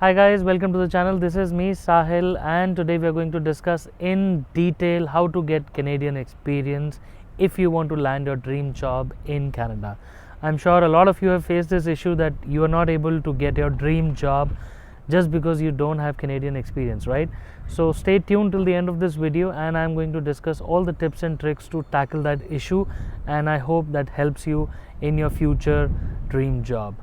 Hi guys, welcome to the channel. This is me Sahil, and today we are going to discuss in detail how to get Canadian experience if you want to land your dream job in Canada. I'm sure a lot of you have faced this issue that you are not able to get your dream job just because you don't have Canadian experience, right? So stay tuned till the end of this video, and I'm going to discuss all the tips and tricks to tackle that issue, and I hope that helps you in your future dream job.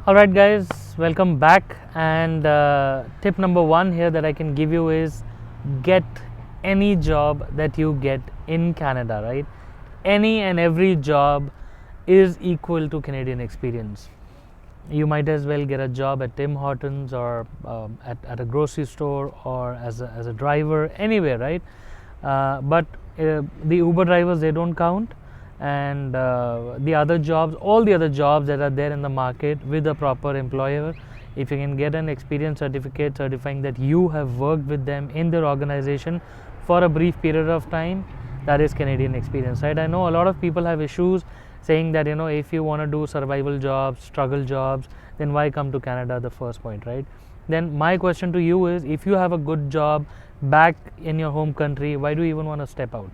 Alright guys, welcome back, and tip number one here that I can give you is get any job that you get in Canada, right? Any and every job is equal to Canadian experience. You might as well get a job at Tim Hortons or at a grocery store or as a driver, anywhere, right? But the Uber drivers, they don't count, and the other jobs, all the other jobs that are there in the market with a proper employer, if you can get an experience certificate certifying that you have worked with them in their organization for a brief period of time, that is Canadian experience, right? I know a lot of people have issues saying that, if you want to do survival jobs, struggle jobs, then why come to Canada, the first point, right? Then my question to you is, if you have a good job back in your home country, why do you even want to step out,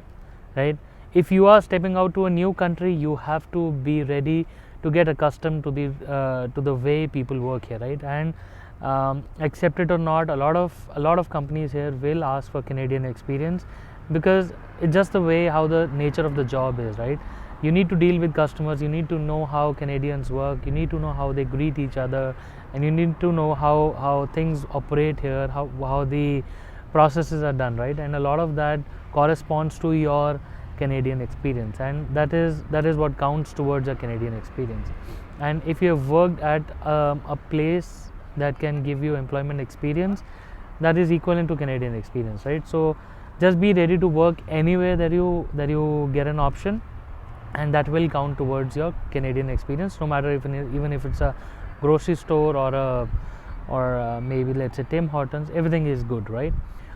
right? If you are stepping out to a new country, you have to be ready to get accustomed to the way people work here, right? And accept it or not, a lot of companies here will ask for Canadian experience, because it's just the way how the nature of the job is, right? You need to deal with customers, you need to know how Canadians work, you need to know how they greet each other, and you need to know how things operate here, how the processes are done, right? And a lot of that corresponds to your Canadian experience, and that is what counts towards a Canadian experience. And if you have worked at a place that can give you employment experience, that is equivalent to Canadian experience, right? So just be ready to work anywhere that you get an option, and that will count towards your Canadian experience, no matter even if it's a grocery store or maybe let's say Tim Hortons, everything is good, right?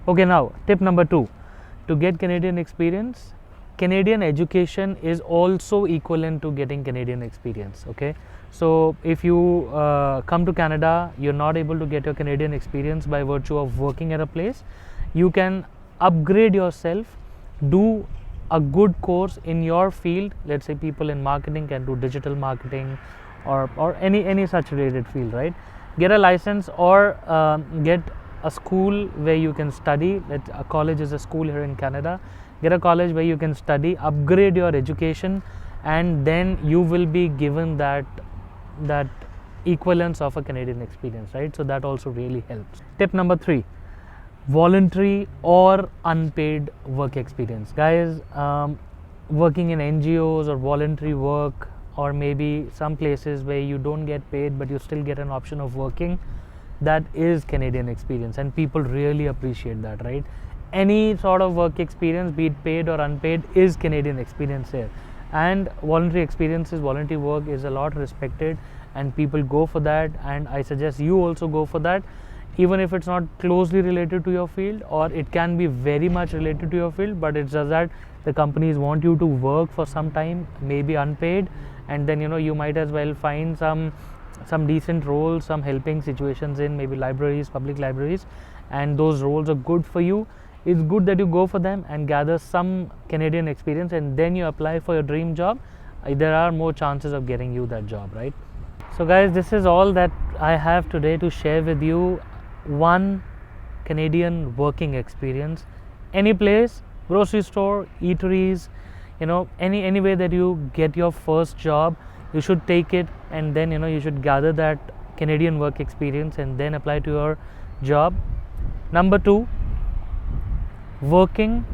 Okay, now tip number 2, to get Canadian experience, Canadian education is also equivalent to getting Canadian experience. Okay, so if you come to Canada, you're not able to get your Canadian experience by virtue of working at a place, you can upgrade yourself, do a good course in your field. Let's say people in marketing can do digital marketing or any such related field, right? Get a license or get a school where you can study. A college is a school here in Canada. Get a college where you can study, upgrade your education, and then you will be given that equivalence of a Canadian experience, right? So that also really helps. Tip number 3, voluntary or unpaid work experience. Guys, working in NGOs or voluntary work, or maybe some places where you don't get paid but you still get an option of working, that is Canadian experience, and people really appreciate that, right? Any sort of work experience, be it paid or unpaid, is Canadian experience here. And voluntary experiences, voluntary work is a lot respected, and people go for that, and I suggest you also go for that, even if it's not closely related to your field, or it can be very much related to your field, but it's just that the companies want you to work for some time, maybe unpaid, and then you might as well find some decent roles, some helping situations in maybe libraries, public libraries, and those roles are good for you. It's good that you go for them and gather some Canadian experience, and then you apply for your dream job. There are more chances of getting you that job, right? So guys, this is all that I have today to share with you. One Canadian working experience, any place, grocery store, eateries, any way that you get your first job, you should take it, and then you should gather that Canadian work experience and then apply to your job. Number 2, working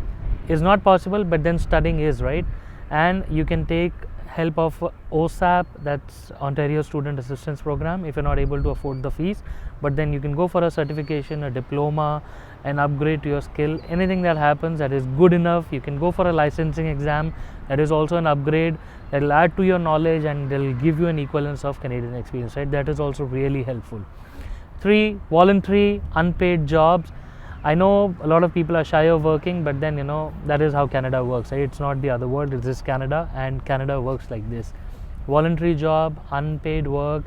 is not possible, but then studying is, right? And you can take help of OSAP, that's Ontario Student Assistance Program, if you're not able to afford the fees. But then you can go for a certification, a diploma, an upgrade to your skill. Anything that happens that is good enough, you can go for a licensing exam. That is also an upgrade that will add to your knowledge, and they'll give you an equivalence of Canadian experience, right? That is also really helpful. 3, voluntary unpaid jobs. I know a lot of people are shy of working, but then that is how Canada works, right? It's not the other world, it's just Canada, and Canada works like this. Voluntary job, unpaid work,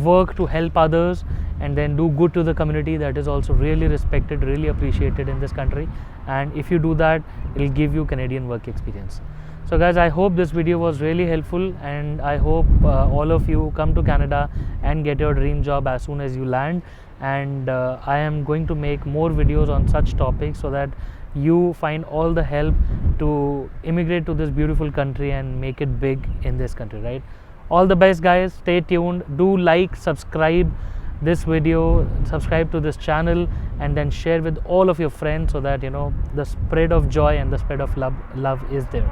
work to help others and then do good to the community. That is also really respected, really appreciated in this country, and if you do that, it will give you Canadian work experience. So guys, I hope this video was really helpful, and I hope all of you come to Canada and get your dream job as soon as you land. And I am going to make more videos on such topics so that you find all the help to immigrate to this beautiful country and make it big in this country, right? All the best, guys. Stay tuned. Do like, subscribe this video, subscribe to this channel, and then share with all of your friends so that the spread of joy and the spread of love is there.